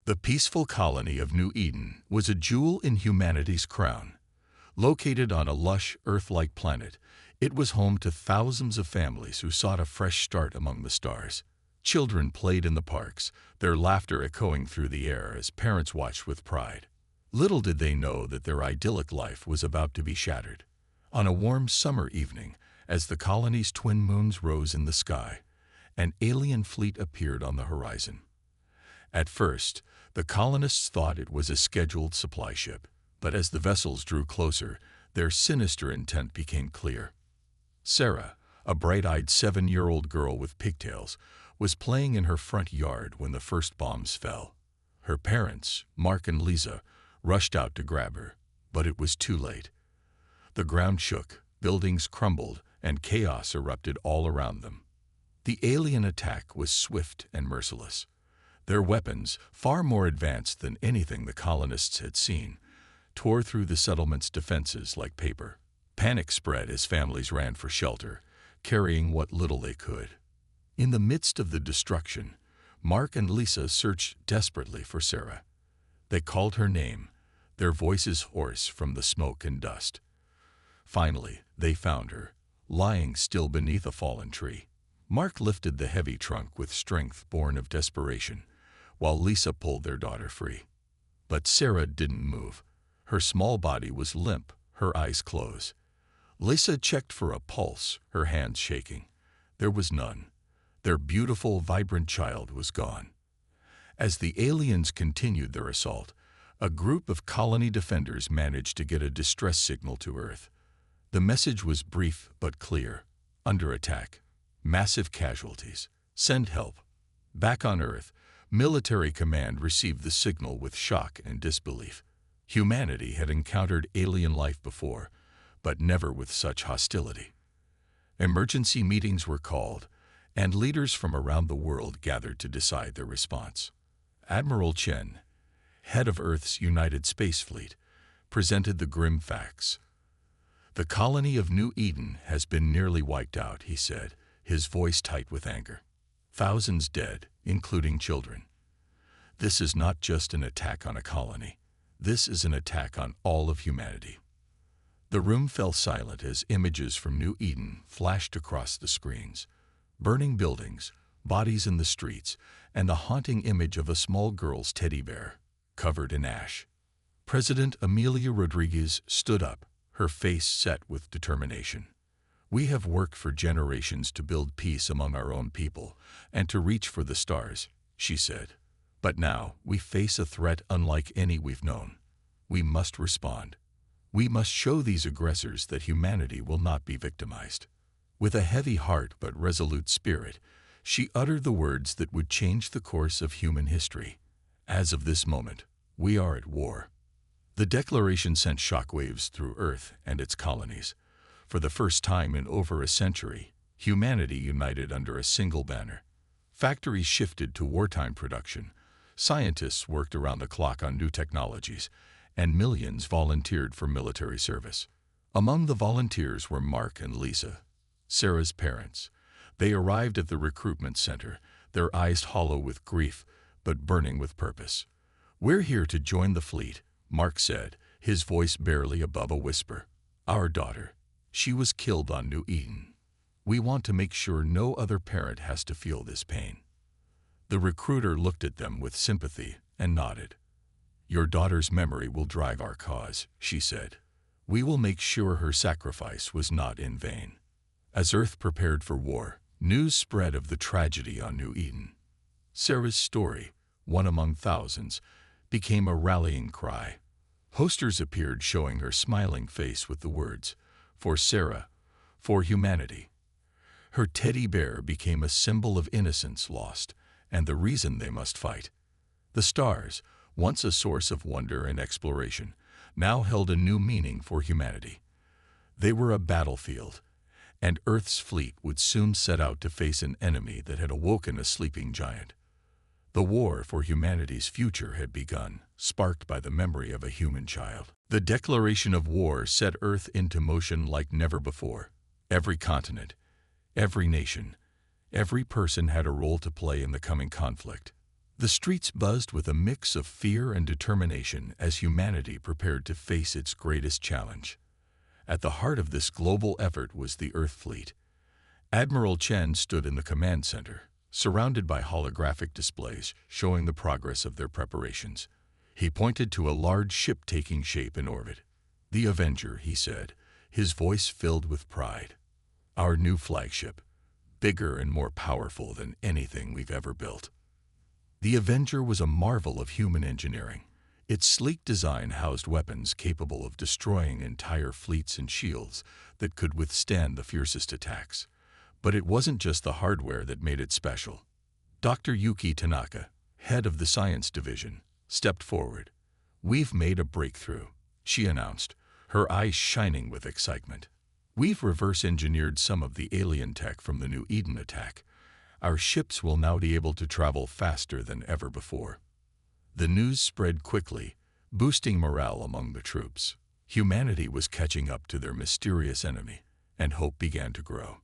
The peaceful colony of New Eden was a jewel in humanity's crown. Located on a lush, Earth-like planet, it was home to thousands of families who sought a fresh start among the stars. Children played in the parks, their laughter echoing through the air as parents watched with pride. Little did they know that their idyllic life was about to be shattered. On a warm summer evening, as the colony's twin moons rose in the sky, an alien fleet appeared on the horizon. At first, the colonists thought it was a scheduled supply ship, but as the vessels drew closer, their sinister intent became clear. Sarah, a bright-eyed 7-year-old girl with pigtails, was playing in her front yard when the first bombs fell. Her parents, Mark and Lisa, rushed out to grab her, but it was too late. The ground shook, buildings crumbled, and chaos erupted all around them. The alien attack was swift and merciless. Their weapons, far more advanced than anything the colonists had seen, tore through the settlement's defenses like paper. Panic spread as families ran for shelter, carrying what little they could. In the midst of the destruction, Mark and Lisa searched desperately for Sarah. They called her name, their voices hoarse from the smoke and dust. Finally, they found her, lying still beneath a fallen tree. Mark lifted the heavy trunk with strength born of desperation, while Lisa pulled their daughter free. But Sarah didn't move. Her small body was limp, her eyes closed. Lisa checked for a pulse, her hands shaking. There was none. Their beautiful, vibrant child was gone. As the aliens continued their assault, a group of colony defenders managed to get a distress signal to Earth. The message was brief but clear. Under attack. Massive casualties. Send help. Back on Earth, military command received the signal with shock and disbelief. Humanity had encountered alien life before, but never with such hostility. Emergency meetings were called, and leaders from around the world gathered to decide their response. Admiral Chen, head of Earth's United Space Fleet, presented the grim facts. The colony of New Eden has been nearly wiped out, he said, his voice tight with anger. Thousands dead, including children. This is not just an attack on a colony. This is an attack on all of humanity. The room fell silent as images from New Eden flashed across the screens. Burning buildings, bodies in the streets, and the haunting image of a small girl's teddy bear, covered in ash. President Amelia Rodriguez stood up, her face set with determination. We have worked for generations to build peace among our own people and to reach for the stars, she said. But now we face a threat unlike any we've known. We must respond. We must show these aggressors that humanity will not be victimized. With a heavy heart but resolute spirit, she uttered the words that would change the course of human history. As of this moment, we are at war. The declaration sent shockwaves through Earth and its colonies. For the first time in over a century, humanity united under a single banner. Factories shifted to wartime production. Scientists worked around the clock on new technologies, and millions volunteered for military service. Among the volunteers were Mark and Lisa, Sarah's parents. They arrived at the recruitment center, their eyes hollow with grief, but burning with purpose. "We're here to join the fleet," Mark said, his voice barely above a whisper. "Our daughter. She was killed on New Eden. We want to make sure no other parent has to feel this pain." The recruiter looked at them with sympathy and nodded. "Your daughter's memory will drive our cause," she said. "We will make sure her sacrifice was not in vain." As Earth prepared for war, news spread of the tragedy on New Eden. Sarah's story, one among thousands, became a rallying cry. Posters appeared showing her smiling face with the words, "For Sarah, for humanity." Her teddy bear became a symbol of innocence lost, and the reason they must fight. The stars, once a source of wonder and exploration, now held a new meaning for humanity. They were a battlefield, and Earth's fleet would soon set out to face an enemy that had awoken a sleeping giant. The war for humanity's future had begun, sparked by the memory of a human child. The declaration of war set Earth into motion like never before. Every continent, every nation, every person had a role to play in the coming conflict. The streets buzzed with a mix of fear and determination as humanity prepared to face its greatest challenge. At the heart of this global effort was the Earth fleet. Admiral Chen stood in the command center, surrounded by holographic displays showing the progress of their preparations. He pointed to a large ship taking shape in orbit. "The Avenger," he said, his voice filled with pride. "Our new flagship, bigger and more powerful than anything we've ever built." The Avenger was a marvel of human engineering. Its sleek design housed weapons capable of destroying entire fleets and shields that could withstand the fiercest attacks. But it wasn't just the hardware that made it special. Dr. Yuki Tanaka, head of the science division, stepped forward. "We've made a breakthrough," she announced, her eyes shining with excitement. "We've reverse-engineered some of the alien tech from the New Eden attack. Our ships will now be able to travel faster than ever before." The news spread quickly, boosting morale among the troops. Humanity was catching up to their mysterious enemy, and hope began to grow.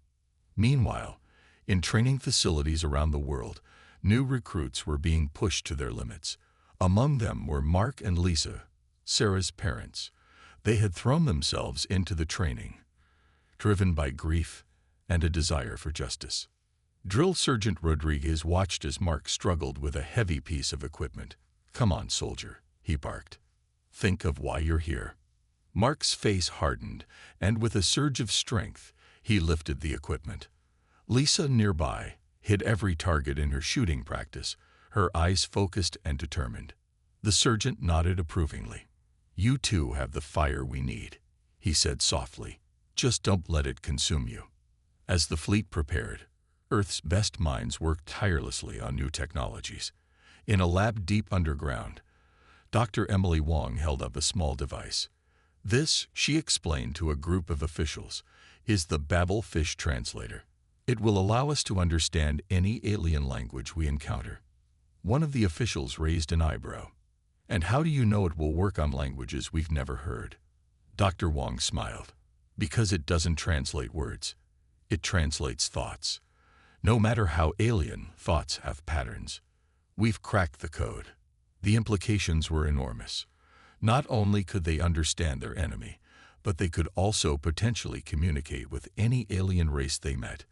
Meanwhile, in training facilities around the world, new recruits were being pushed to their limits. Among them were Mark and Lisa, Sarah's parents. They had thrown themselves into the training, driven by grief and a desire for justice. Drill Sergeant Rodriguez watched as Mark struggled with a heavy piece of equipment. "Come on, soldier," he barked. "Think of why you're here." Mark's face hardened, and with a surge of strength, he lifted the equipment. Lisa, nearby, hit every target in her shooting practice, her eyes focused and determined. The sergeant nodded approvingly. "You two have the fire we need," he said softly. "Just don't let it consume you." As the fleet prepared, Earth's best minds worked tirelessly on new technologies. In a lab deep underground, Dr. Emily Wong held up a small device. "This," she explained to a group of officials, "is the Babel fish translator. It will allow us to understand any alien language we encounter." One of the officials raised an eyebrow. "And how do you know it will work on languages we've never heard?" Dr. Wong smiled. "Because it doesn't translate words. It translates thoughts. No matter how alien, thoughts have patterns. We've cracked the code." The implications were enormous. Not only could they understand their enemy, but they could also potentially communicate with any alien race they met.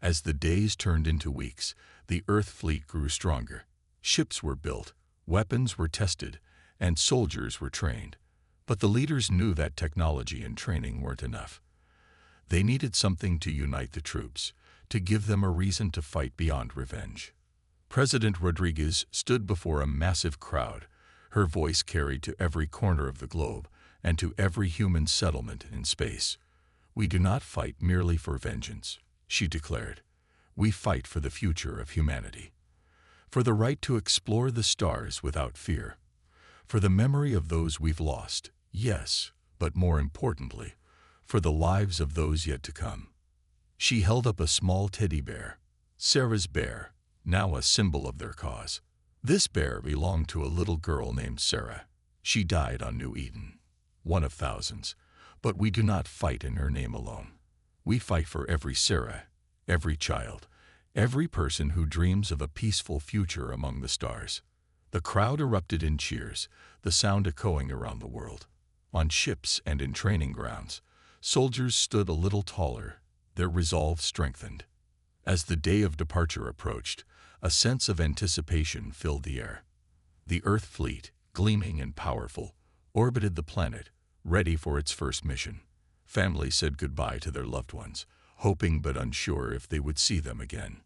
As the days turned into weeks, the Earth fleet grew stronger. Ships were built, weapons were tested, and soldiers were trained. But the leaders knew that technology and training weren't enough. They needed something to unite the troops, to give them a reason to fight beyond revenge. President Rodriguez stood before a massive crowd, her voice carried to every corner of the globe and to every human settlement in space. "We do not fight merely for vengeance," she declared. "We fight for the future of humanity. For the right to explore the stars without fear. For the memory of those we've lost, yes, but more importantly, for the lives of those yet to come." She held up a small teddy bear, Sarah's bear, now a symbol of their cause. This bear belonged to a little girl named Sarah. She died on New Eden, one of thousands, but we do not fight in her name alone. We fight for every Sarah, every child, every person who dreams of a peaceful future among the stars. The crowd erupted in cheers, the sound echoing around the world. On ships and in training grounds, soldiers stood a little taller, their resolve strengthened. As the day of departure approached, a sense of anticipation filled the air. The Earth fleet, gleaming and powerful, orbited the planet, ready for its first mission. Families said goodbye to their loved ones, hoping but unsure if they would see them again.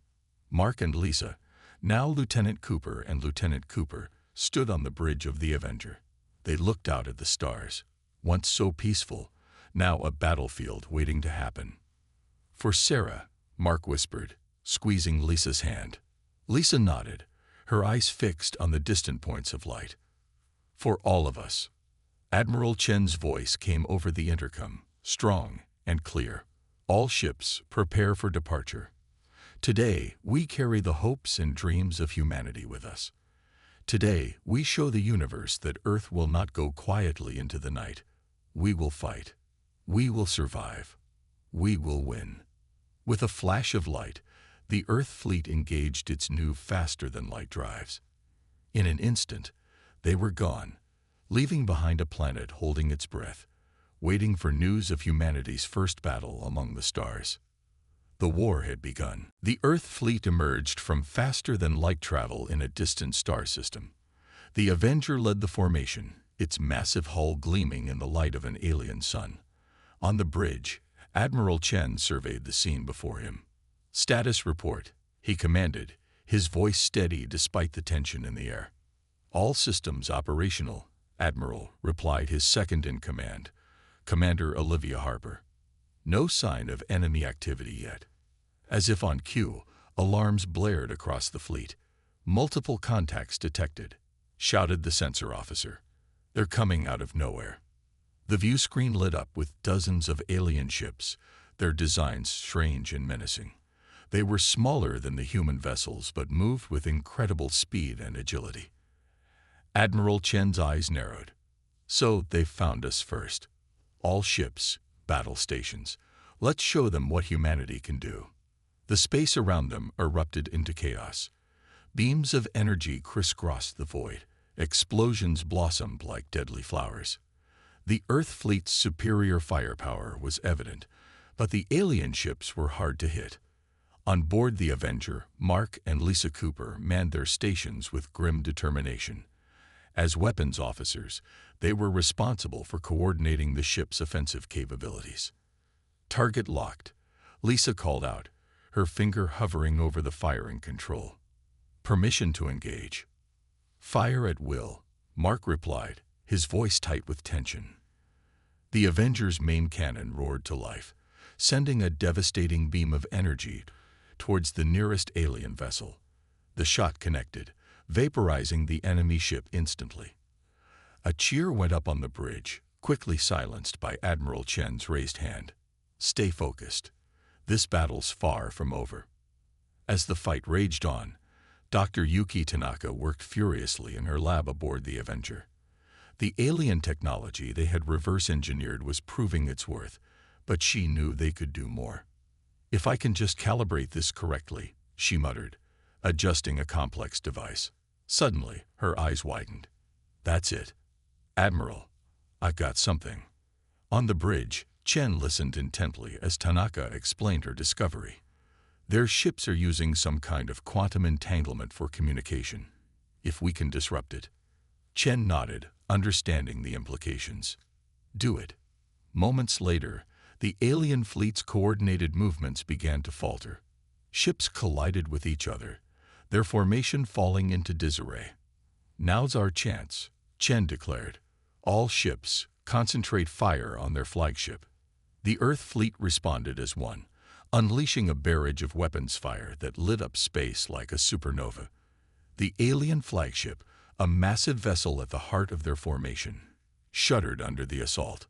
Mark and Lisa, now Lieutenant Cooper and Lieutenant Cooper, stood on the bridge of the Avenger. They looked out at the stars, once so peaceful, now a battlefield waiting to happen. "For Sarah," Mark whispered, squeezing Lisa's hand. Lisa nodded, her eyes fixed on the distant points of light. "For all of us." Admiral Chen's voice came over the intercom, strong and clear. "All ships, prepare for departure. Today, we carry the hopes and dreams of humanity with us. Today, we show the universe that Earth will not go quietly into the night. We will fight. We will survive. We will win." With a flash of light, the Earth fleet engaged its new faster-than-light drives. In an instant, they were gone, leaving behind a planet holding its breath, waiting for news of humanity's first battle among the stars. The war had begun. The Earth fleet emerged from faster-than-light travel in a distant star system. The Avenger led the formation, its massive hull gleaming in the light of an alien sun. On the bridge, Admiral Chen surveyed the scene before him. "Status report," he commanded, his voice steady despite the tension in the air. "All systems operational," Admiral replied, his second-in-command, Commander Olivia Harper. No sign of enemy activity yet. As if on cue, alarms blared across the fleet. "Multiple contacts detected," shouted the sensor officer. "They're coming out of nowhere." The view screen lit up with dozens of alien ships, their designs strange and menacing. They were smaller than the human vessels, but moved with incredible speed and agility. Admiral Chen's eyes narrowed. "So they've found us first. All ships, battle stations. Let's show them what humanity can do." The space around them erupted into chaos. Beams of energy crisscrossed the void. Explosions blossomed like deadly flowers. The Earth fleet's superior firepower was evident, but the alien ships were hard to hit. On board the Avenger, Mark and Lisa Cooper manned their stations with grim determination. As weapons officers, they were responsible for coordinating the ship's offensive capabilities. "Target locked," Lisa called out, her finger hovering over the firing control. "Permission to engage." "Fire at will," Mark replied, his voice tight with tension. The Avenger's main cannon roared to life, sending a devastating beam of energy towards the nearest alien vessel. The shot connected, vaporizing the enemy ship instantly. A cheer went up on the bridge, quickly silenced by Admiral Chen's raised hand. "Stay focused. This battle's far from over." As the fight raged on, Dr. Yuki Tanaka worked furiously in her lab aboard the Avenger. The alien technology they had reverse-engineered was proving its worth, but she knew they could do more. "If I can just calibrate this correctly," she muttered, adjusting a complex device. Suddenly, her eyes widened. "That's it. Admiral, I've got something." On the bridge, Chen listened intently as Tanaka explained her discovery. "Their ships are using some kind of quantum entanglement for communication. If we can disrupt it." Chen nodded, understanding the implications. "Do it." Moments later, the alien fleet's coordinated movements began to falter. Ships collided with each other, their formation falling into disarray. "Now's our chance," Chen declared. "All ships, concentrate fire on their flagship." The Earth fleet responded as one, unleashing a barrage of weapons fire that lit up space like a supernova. The alien flagship, a massive vessel at the heart of their formation, shuddered under the assault.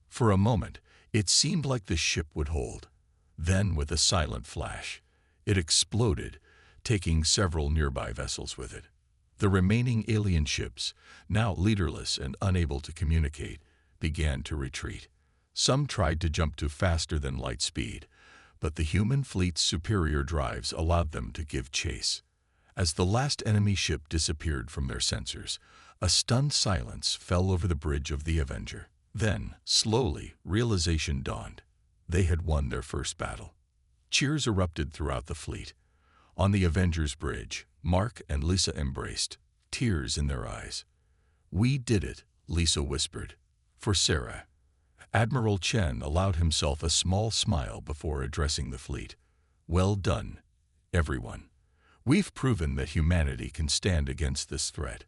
For a moment, it seemed like the ship would hold. Then, with a silent flash, it exploded, taking several nearby vessels with it. The remaining alien ships, now leaderless and unable to communicate, began to retreat. Some tried to jump to faster-than-light speed, but the human fleet's superior drives allowed them to give chase. As the last enemy ship disappeared from their sensors, a stunned silence fell over the bridge of the Avenger. Then, slowly, realization dawned. They had won their first battle. Cheers erupted throughout the fleet. On the Avenger's bridge, Mark and Lisa embraced, tears in their eyes. "We did it," Lisa whispered. For Sarah, Admiral Chen allowed himself a small smile before addressing the fleet. "Well done, everyone. We've proven that humanity can stand against this threat.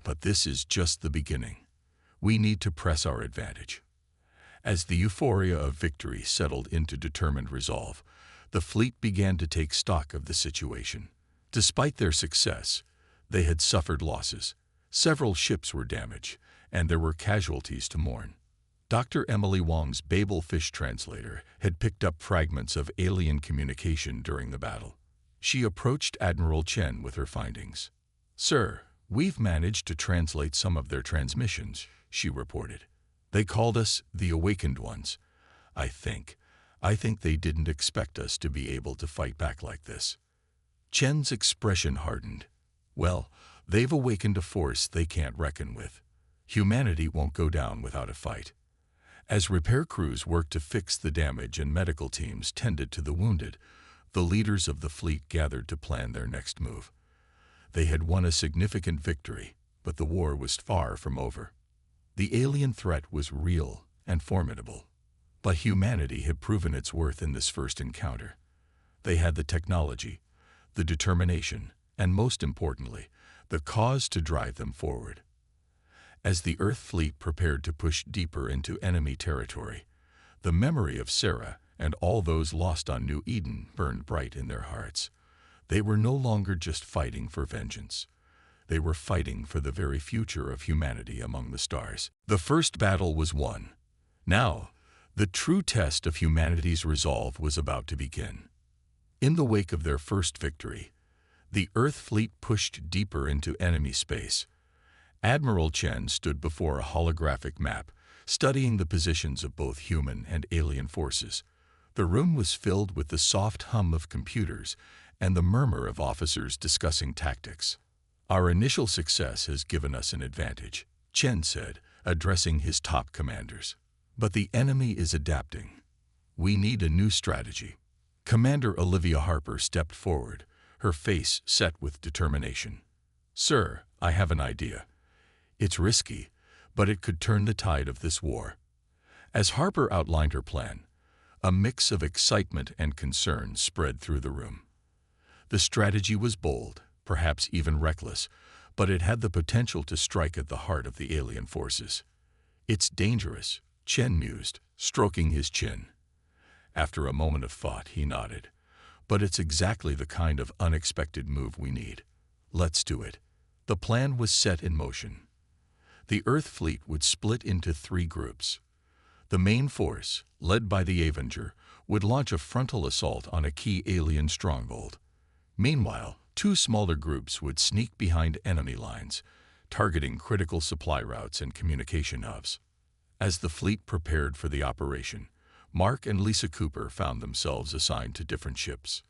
But this is just the beginning. We need to press our advantage." As the euphoria of victory settled into determined resolve, the fleet began to take stock of the situation. Despite their success, they had suffered losses. Several ships were damaged, and there were casualties to mourn. Dr. Emily Wong's Babel fish translator had picked up fragments of alien communication during the battle. She approached Admiral Chen with her findings. "Sir, we've managed to translate some of their transmissions," she reported. "They called us the Awakened Ones. I think they didn't expect us to be able to fight back like this." Chen's expression hardened. "Well, They've awakened a force they can't reckon with. Humanity won't go down without a fight. As repair crews worked to fix the damage and medical teams tended to the wounded, the leaders of the fleet gathered to plan their next move. They had won a significant victory, but the war was far from over. The alien threat was real and formidable, but humanity had proven its worth in this first encounter. They had the technology, the determination, and most importantly, the cause to drive them forward. As the Earth fleet prepared to push deeper into enemy territory, the memory of Sarah and all those lost on New Eden burned bright in their hearts. They were no longer just fighting for vengeance. They were fighting for the very future of humanity among the stars. The first battle was won. Now, the true test of humanity's resolve was about to begin. In the wake of their first victory, the Earth fleet pushed deeper into enemy space. Admiral Chen stood before a holographic map, studying the positions of both human and alien forces. The room was filled with the soft hum of computers and the murmur of officers discussing tactics. "Our initial success has given us an advantage," Chen said, addressing his top commanders. "But the enemy is adapting. We need a new strategy." Commander Olivia Harper stepped forward, her face set with determination. "Sir, I have an idea. It's risky, but it could turn the tide of this war." As Harper outlined her plan, a mix of excitement and concern spread through the room. The strategy was bold, perhaps even reckless, but it had the potential to strike at the heart of the alien forces. "It's dangerous," Chen mused, stroking his chin. After a moment of thought, he nodded. "But it's exactly the kind of unexpected move we need. Let's do it." The plan was set in motion. The Earth fleet would split into 3 groups. The main force, led by the Avenger, would launch a frontal assault on a key alien stronghold. Meanwhile, 2 smaller groups would sneak behind enemy lines, targeting critical supply routes and communication hubs. As the fleet prepared for the operation, Mark and Lisa Cooper found themselves assigned to different ships.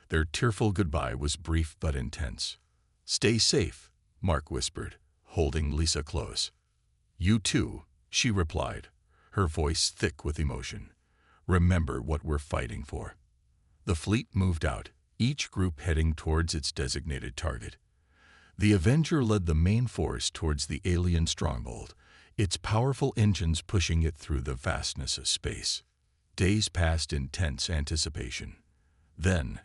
Their tearful goodbye was brief but intense. "Stay safe," Mark whispered, holding Lisa close. "You too," she replied, her voice thick with emotion. "Remember what we're fighting for." The fleet moved out, each group heading towards its designated target. The Avenger led the main force towards the alien stronghold, its powerful engines pushing it through the vastness of space. Days passed in tense anticipation. Then,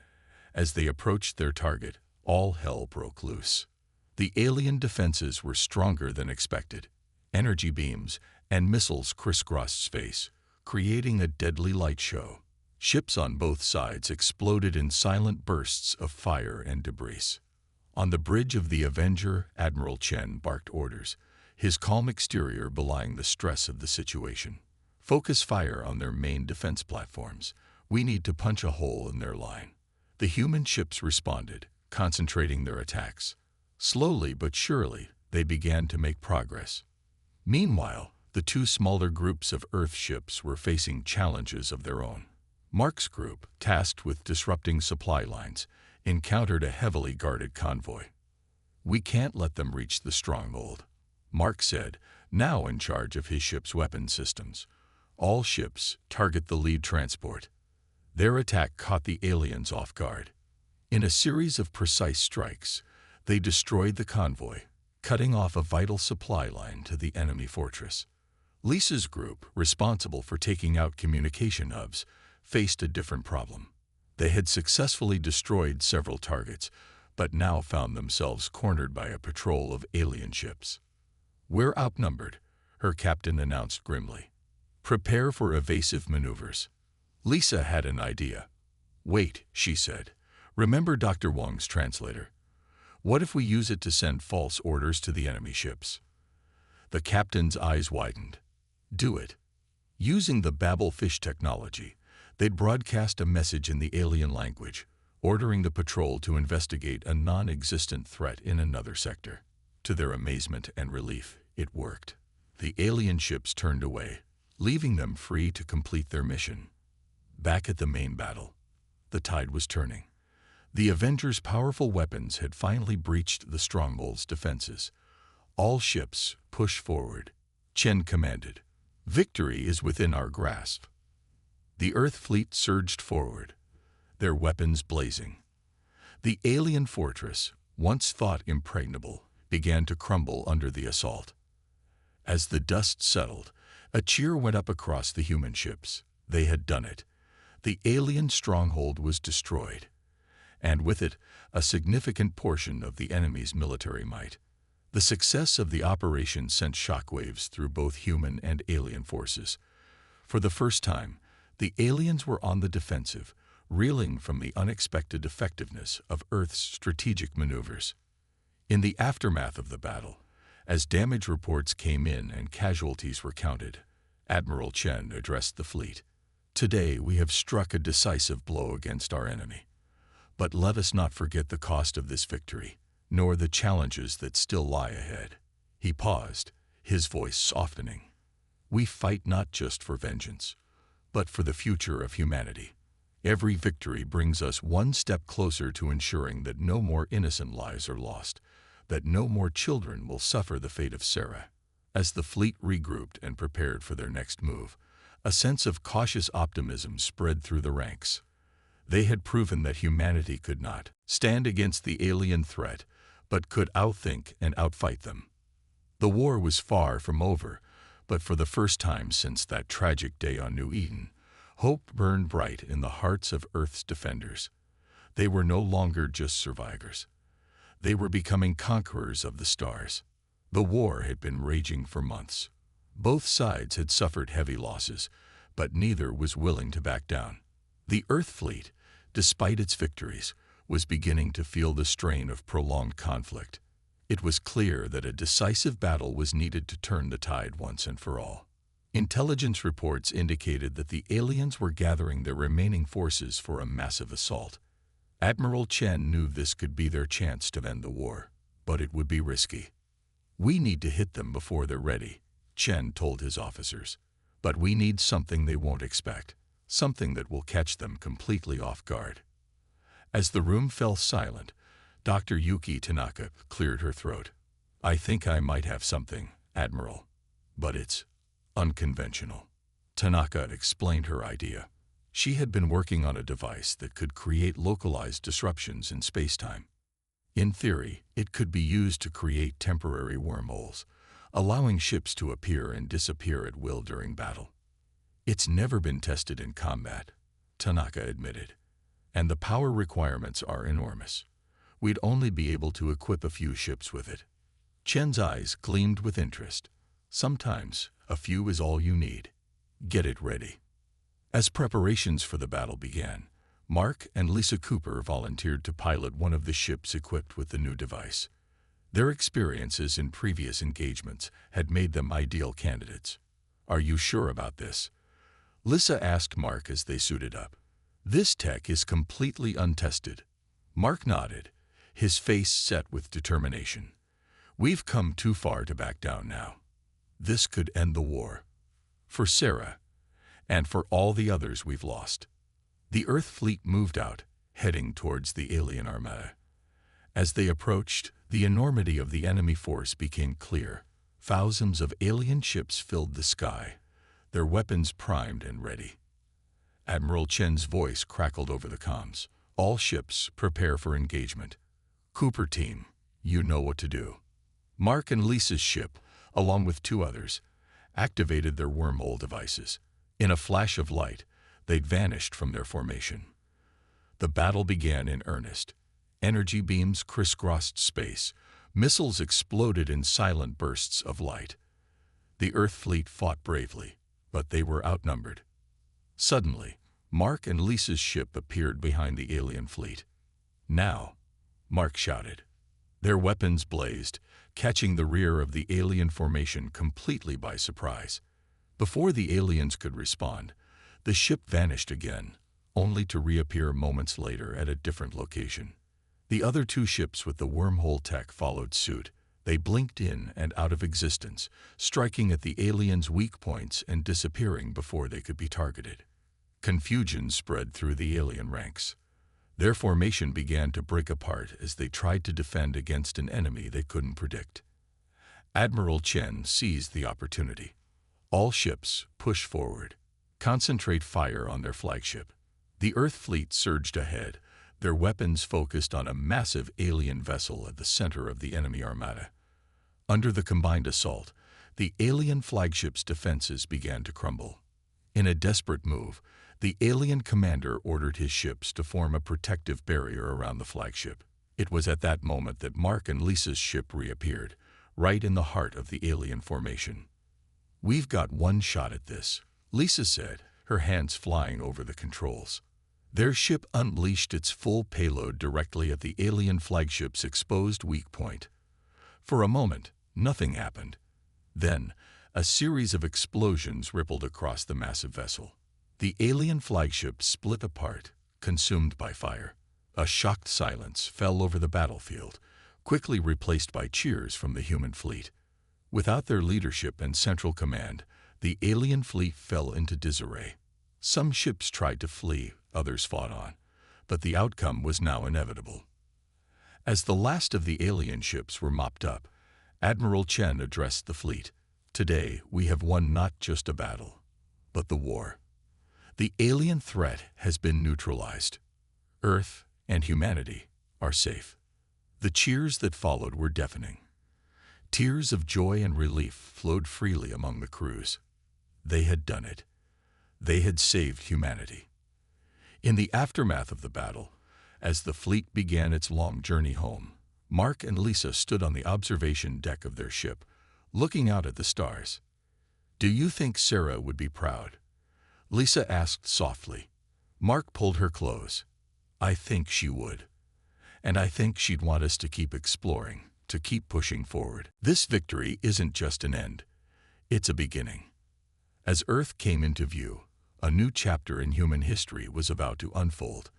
as they approached their target, all hell broke loose. The alien defenses were stronger than expected. Energy beams and missiles crisscrossed space, creating a deadly light show. Ships on both sides exploded in silent bursts of fire and debris. On the bridge of the Avenger, Admiral Chen barked orders, his calm exterior belying the stress of the situation. "Focus fire on their main defense platforms. We need to punch a hole in their line." The human ships responded, concentrating their attacks. Slowly but surely, they began to make progress. Meanwhile, the 2 smaller groups of Earth ships were facing challenges of their own. Mark's group, tasked with disrupting supply lines, encountered a heavily guarded convoy. "We can't let them reach the stronghold," Mark said, now in charge of his ship's weapon systems. "All ships target the lead transport." Their attack caught the aliens off guard. In a series of precise strikes, they destroyed the convoy, cutting off a vital supply line to the enemy fortress. Lisa's group, responsible for taking out communication hubs, faced a different problem. They had successfully destroyed several targets, but now found themselves cornered by a patrol of alien ships. "We're outnumbered," her captain announced grimly. "Prepare for evasive maneuvers." Lisa had an idea. "Wait," she said. "Remember Dr. Wong's translator? What if we use it to send false orders to the enemy ships?" The captain's eyes widened. "Do it." Using the Babelfish technology, they'd broadcast a message in the alien language, ordering the patrol to investigate a non-existent threat in another sector. To their amazement and relief, it worked. The alien ships turned away, leaving them free to complete their mission. Back at the main battle, the tide was turning. The Avengers' powerful weapons had finally breached the stronghold's defenses. All ships, push forward, Chen commanded. Victory is within our grasp. The Earth fleet surged forward, their weapons blazing. The alien fortress, once thought impregnable, began to crumble under the assault. As the dust settled, a cheer went up across the human ships. They had done it. The alien stronghold was destroyed, and with it, a significant portion of the enemy's military might. The success of the operation sent shockwaves through both human and alien forces. For the first time, the aliens were on the defensive, reeling from the unexpected effectiveness of Earth's strategic maneuvers. In the aftermath of the battle, as damage reports came in and casualties were counted, Admiral Chen addressed the fleet. Today we have struck a decisive blow against our enemy. But let us not forget the cost of this victory, nor the challenges that still lie ahead. He paused, his voice softening. We fight not just for vengeance, but for the future of humanity. Every victory brings us one step closer to ensuring that no more innocent lives are lost, that no more children will suffer the fate of Sarah. As the fleet regrouped and prepared for their next move, a sense of cautious optimism spread through the ranks. They had proven that humanity could not stand against the alien threat, but could outthink and outfight them. The war was far from over, but for the first time since that tragic day on New Eden, hope burned bright in the hearts of Earth's defenders. They were no longer just survivors. They were becoming conquerors of the stars. The war had been raging for months. Both sides had suffered heavy losses, but neither was willing to back down. The Earth fleet, despite its victories, was beginning to feel the strain of prolonged conflict. It was clear that a decisive battle was needed to turn the tide once and for all. Intelligence reports indicated that the aliens were gathering their remaining forces for a massive assault. Admiral Chen knew this could be their chance to end the war, but it would be risky. We need to hit them before they're ready, Chen told his officers. But we need something they won't expect, something that will catch them completely off guard. As the room fell silent, Dr. Yuki Tanaka cleared her throat. I think I might have something, Admiral, but it's unconventional. Tanaka explained her idea. She had been working on a device that could create localized disruptions in space-time. In theory, it could be used to create temporary wormholes, allowing ships to appear and disappear at will during battle. It's never been tested in combat, Tanaka admitted, and the power requirements are enormous. We'd only be able to equip a few ships with it. Chen's eyes gleamed with interest. Sometimes, a few is all you need. Get it ready. As preparations for the battle began, Mark and Lisa Cooper volunteered to pilot one of the ships equipped with the new device. Their experiences in previous engagements had made them ideal candidates. Are you sure about this? Lisa asked Mark as they suited up. This tech is completely untested. Mark nodded, his face set with determination. We've come too far to back down now. This could end the war. For Sarah, and for all the others we've lost. The Earth fleet moved out, heading towards the alien armada. As they approached, the enormity of the enemy force became clear. Thousands of alien ships filled the sky, their weapons primed and ready. Admiral Chen's voice crackled over the comms. All ships, prepare for engagement. Cooper team, you know what to do. Mark and Lisa's ship, along with two others, activated their wormhole devices. In a flash of light, they'd vanished from their formation. The battle began in earnest. Energy beams crisscrossed space. Missiles exploded in silent bursts of light. The Earth fleet fought bravely, but they were outnumbered. Suddenly, Mark and Lisa's ship appeared behind the alien fleet. Now, Mark shouted. Their weapons blazed, catching the rear of the alien formation completely by surprise. Before the aliens could respond, the ship vanished again, only to reappear moments later at a different location. The other two ships with the wormhole tech followed suit. They blinked in and out of existence, striking at the aliens' weak points and disappearing before they could be targeted. Confusion spread through the alien ranks. Their formation began to break apart as they tried to defend against an enemy they couldn't predict. Admiral Chen seized the opportunity. All ships, push forward. Concentrate fire on their flagship. The Earth fleet surged ahead, their weapons focused on a massive alien vessel at the center of the enemy armada. Under the combined assault, the alien flagship's defenses began to crumble. In a desperate move, the alien commander ordered his ships to form a protective barrier around the flagship. It was at that moment that Mark and Lisa's ship reappeared, right in the heart of the alien formation. "We've got one shot at this," Lisa said, her hands flying over the controls. Their ship unleashed its full payload directly at the alien flagship's exposed weak point. For a moment, nothing happened. Then, a series of explosions rippled across the massive vessel. The alien flagship split apart, consumed by fire. A shocked silence fell over the battlefield, quickly replaced by cheers from the human fleet. Without their leadership and central command, the alien fleet fell into disarray. Some ships tried to flee, others fought on, but the outcome was now inevitable. As the last of the alien ships were mopped up, Admiral Chen addressed the fleet. "Today, we have won not just a battle, but the war. The alien threat has been neutralized. Earth and humanity are safe." The cheers that followed were deafening. Tears of joy and relief flowed freely among the crews. They had done it. They had saved humanity. In the aftermath of the battle, as the fleet began its long journey home, Mark and Lisa stood on the observation deck of their ship, looking out at the stars. "Do you think Sarah would be proud?" Lisa asked softly. Mark pulled her close. "I think she would. And I think she'd want us to keep exploring, to keep pushing forward." This victory isn't just an end. It's a beginning. As Earth came into view, a new chapter in human history was about to unfold.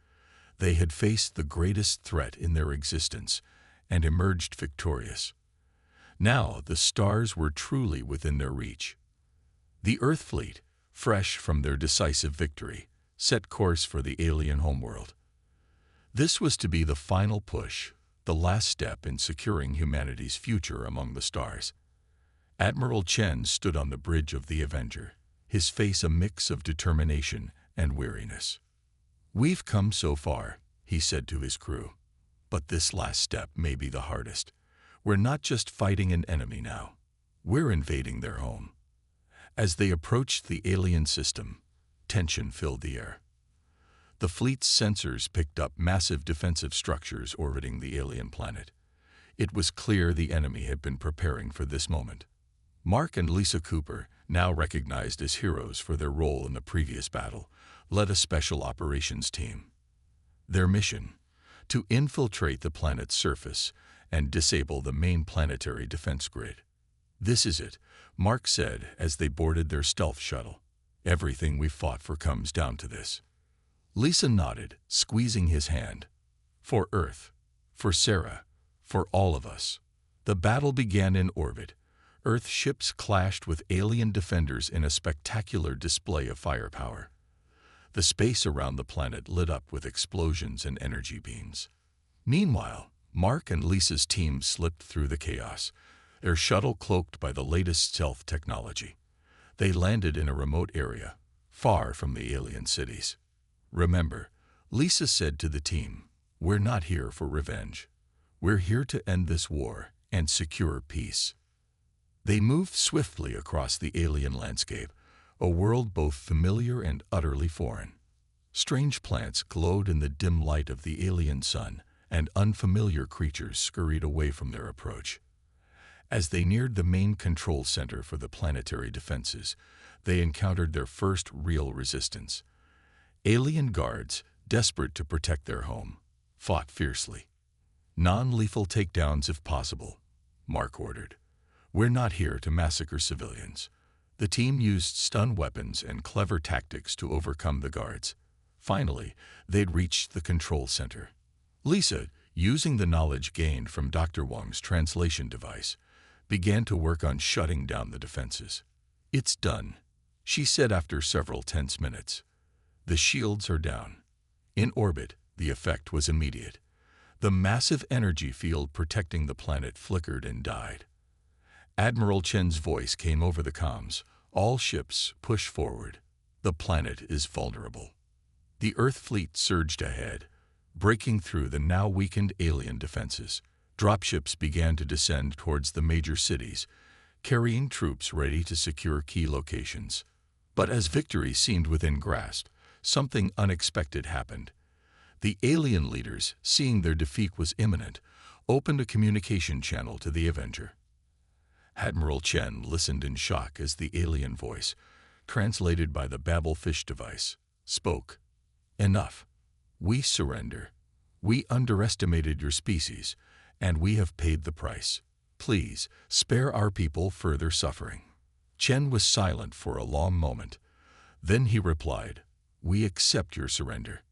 They had faced the greatest threat in their existence and emerged victorious. Now the stars were truly within their reach. The Earth fleet, fresh from their decisive victory, set course for the alien homeworld. This was to be the final push, the last step in securing humanity's future among the stars. Admiral Chen stood on the bridge of the Avenger, his face a mix of determination and weariness. "We've come so far," he said to his crew, "but this last step may be the hardest. We're not just fighting an enemy now. We're invading their home." As they approached the alien system, tension filled the air. The fleet's sensors picked up massive defensive structures orbiting the alien planet. It was clear the enemy had been preparing for this moment. Mark and Lisa Cooper, now recognized as heroes for their role in the previous battle, led a special operations team. Their mission: to infiltrate the planet's surface and disable the main planetary defense grid. "This is it," Mark said as they boarded their stealth shuttle. "Everything we've fought for comes down to this." Lisa nodded, squeezing his hand. "For Earth, for Sarah, for all of us." The battle began in orbit. Earth ships clashed with alien defenders in a spectacular display of firepower. The space around the planet lit up with explosions and energy beams. Meanwhile, Mark and Lisa's team slipped through the chaos, their shuttle cloaked by the latest stealth technology. They landed in a remote area, far from the alien cities. "Remember," Lisa said to the team, "we're not here for revenge. We're here to end this war and secure peace." They moved swiftly across the alien landscape, a world both familiar and utterly foreign. Strange plants glowed in the dim light of the alien sun, and unfamiliar creatures scurried away from their approach. As they neared the main control center for the planetary defenses, they encountered their first real resistance. Alien guards, desperate to protect their home, fought fiercely. "Non-lethal takedowns if possible," Mark ordered. "We're not here to massacre civilians." The team used stun weapons and clever tactics to overcome the guards. Finally, they'd reached the control center. Lisa, using the knowledge gained from Dr. Wang's translation device, began to work on shutting down the defenses. "It's done," she said after several tense minutes. "The shields are down. In orbit, The effect was immediate. The massive energy field protecting the planet flickered and died. Admiral Chen's voice came over the comms. All ships, push forward. The planet is vulnerable. The Earth fleet surged ahead, breaking through the now weakened alien defenses. Dropships began to descend towards the major cities, carrying troops ready to secure key locations. But as victory seemed within grasp, something unexpected happened. The alien leaders, seeing their defeat was imminent, opened a communication channel to the Avenger. Admiral Chen listened in shock as the alien voice, translated by the Babelfish device, spoke. Enough. We surrender. We underestimated your species, and we have paid the price. Please, spare our people further suffering. Chen was silent for a long moment. Then he replied, We accept your surrender.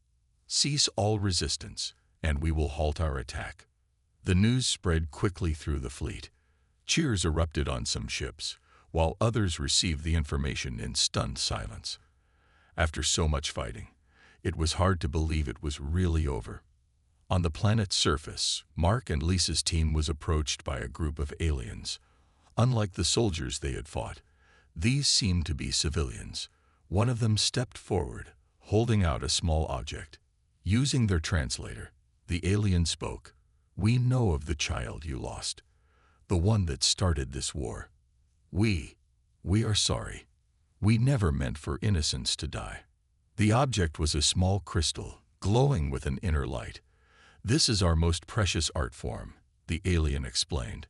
Cease all resistance, and we will halt our attack. The news spread quickly through the fleet. Cheers erupted on some ships, while others received the information in stunned silence. After so much fighting, it was hard to believe it was really over. On the planet's surface, Mark and Lisa's team was approached by a group of aliens. Unlike the soldiers they had fought, these seemed to be civilians. One of them stepped forward, holding out a small object. Using their translator, the alien spoke. We know of the child you lost, the one that started this war. We are sorry. We never meant for innocents to die. The object was a small crystal, glowing with an inner light. This is our most precious art form, the alien explained.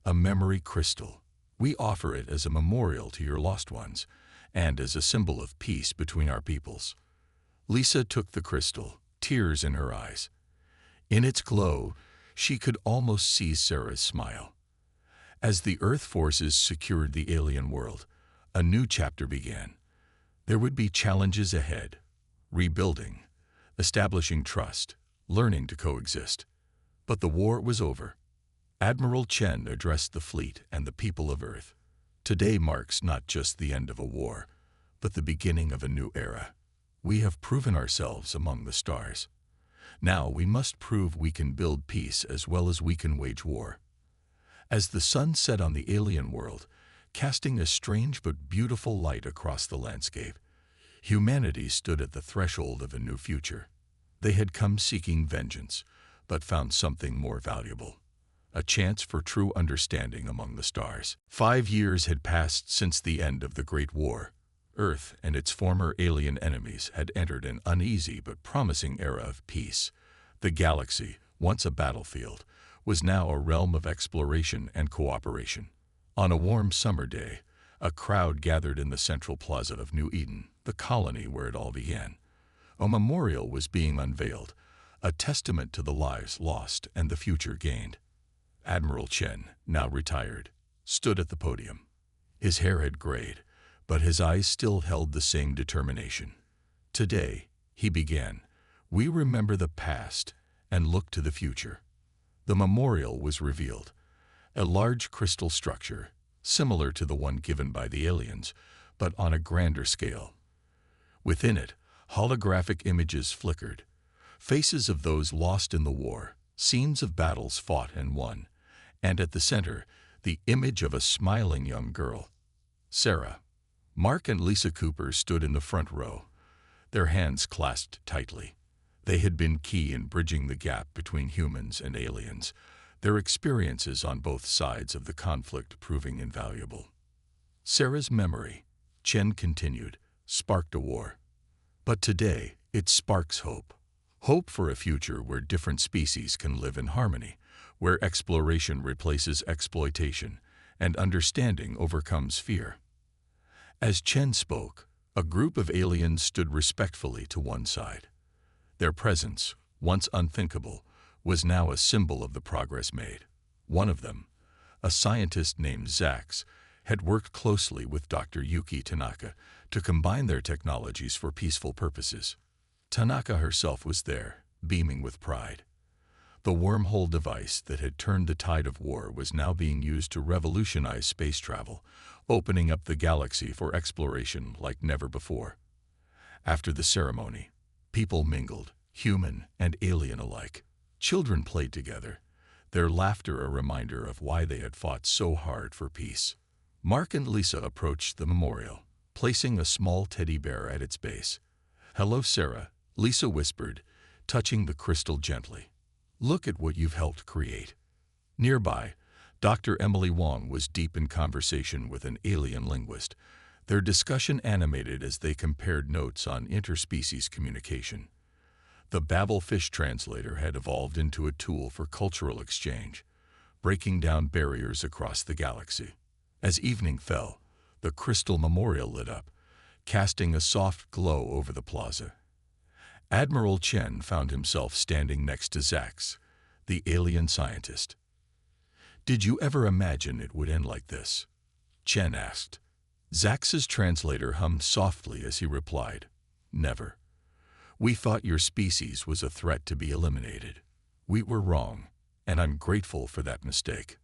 A memory crystal. We offer it as a memorial to your lost ones, and as a symbol of peace between our peoples. Lisa took the crystal, tears in her eyes. In its glow, she could almost see Sarah's smile. As the Earth forces secured the alien world, a new chapter began. There would be challenges ahead, rebuilding, establishing trust, learning to coexist. But the war was over. Admiral Chen addressed the fleet and the people of Earth. Today marks not just the end of a war, but the beginning of a new era. We have proven ourselves among the stars. Now we must prove we can build peace as well as we can wage war. As the sun set on the alien world, casting a strange but beautiful light across the landscape, humanity stood at the threshold of a new future. They had come seeking vengeance, but found something more valuable. A chance for true understanding among the stars. 5 years had passed since the end of the Great War. Earth and its former alien enemies had entered an uneasy but promising era of peace. The galaxy, once a battlefield, was now a realm of exploration and cooperation. On a warm summer day, a crowd gathered in the central plaza of New Eden, the colony where it all began. A memorial was being unveiled, a testament to the lives lost and the future gained. Admiral Chen, now retired, stood at the podium. His hair had grayed, but his eyes still held the same determination. Today, he began, we remember the past and look to the future. The memorial was revealed, a large crystal structure, similar to the one given by the aliens, but on a grander scale. Within it, holographic images flickered, faces of those lost in the war, scenes of battles fought and won, and at the center, the image of a smiling young girl. Sarah. Mark and Lisa Cooper stood in the front row, their hands clasped tightly. They had been key in bridging the gap between humans and aliens, their experiences on both sides of the conflict proving invaluable. Sarah's memory, Chen continued, sparked a war. But today, it sparks hope. Hope for a future where different species can live in harmony, where exploration replaces exploitation, and understanding overcomes fear. As Chen spoke, a group of aliens stood respectfully to one side. Their presence, once unthinkable, was now a symbol of the progress made. One of them, a scientist named Zax, had worked closely with Dr. Yuki Tanaka to combine their technologies for peaceful purposes. Tanaka herself was there, beaming with pride. The wormhole device that had turned the tide of war was now being used to revolutionize space travel, opening up the galaxy for exploration like never before. After the ceremony, people mingled, human and alien alike. Children played together, their laughter a reminder of why they had fought so hard for peace. Mark and Lisa approached the memorial, placing a small teddy bear at its base. "Hello, Sarah," Lisa whispered, touching the crystal gently. "Look at what you've helped create." Nearby, Dr. Emily Wong was deep in conversation with an alien linguist, their discussion animated as they compared notes on interspecies communication. The Babelfish translator had evolved into a tool for cultural exchange, breaking down barriers across the galaxy. As evening fell, the crystal memorial lit up, casting a soft glow over the plaza. Admiral Chen found himself standing next to Zax, the alien scientist. "Did you ever imagine it would end like this?" Chen asked. Zax's translator hummed softly as he replied, "Never. We thought your species was a threat to be eliminated. We were wrong, and I'm grateful for that mistake."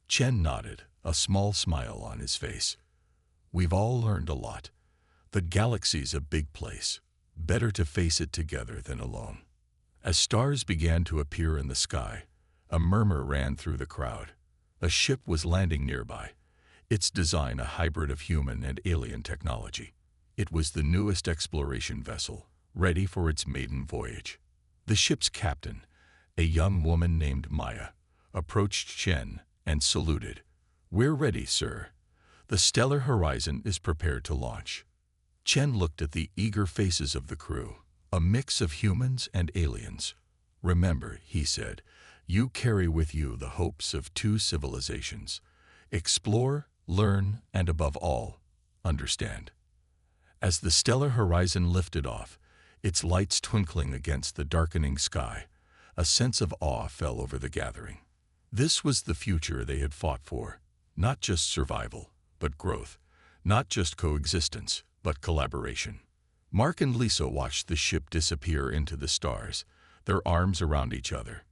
Chen nodded, a small smile on his face. "We've all learned a lot. The galaxy's a big place. Better to face it together than alone." As stars began to appear in the sky, a murmur ran through the crowd. A ship was landing nearby, its design a hybrid of human and alien technology. It was the newest exploration vessel, ready for its maiden voyage. The ship's captain, a young woman named Maya, approached Chen and saluted. "We're ready, sir. The stellar horizon is prepared to launch." Chen looked at the eager faces of the crew, a mix of humans and aliens. "Remember," he said, "you carry with you the hopes of two civilizations. Explore, learn, and above all, understand." As the stellar horizon lifted off, its lights twinkling against the darkening sky, a sense of awe fell over the gathering. This was the future they had fought for, not just survival, but growth, not just coexistence, but collaboration. Mark and Lisa watched the ship disappear into the stars, their arms around each other.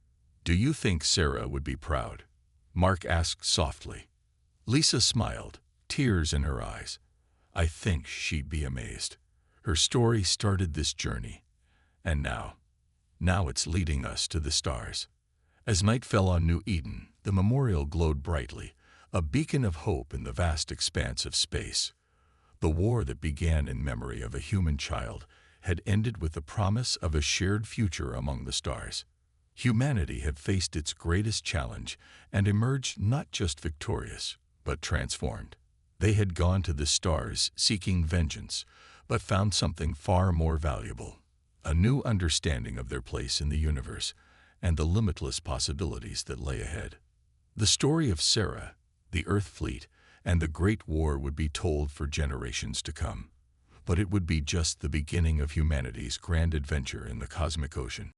"Do you think Sarah would be proud?" Mark asked softly. Lisa smiled, tears in her eyes. "I think she'd be amazed. Her story started this journey, and now it's leading us to the stars." As night fell on New Eden, the memorial glowed brightly, a beacon of hope in the vast expanse of space. The war that began in memory of a human child had ended with the promise of a shared future among the stars. Humanity had faced its greatest challenge and emerged not just victorious, but transformed. They had gone to the stars seeking vengeance, but found something far more valuable, a new understanding of their place in the universe and the limitless possibilities that lay ahead. The story of Sarah, the Earth fleet, and the Great War would be told for generations to come, but it would be just the beginning of humanity's grand adventure in the cosmic ocean.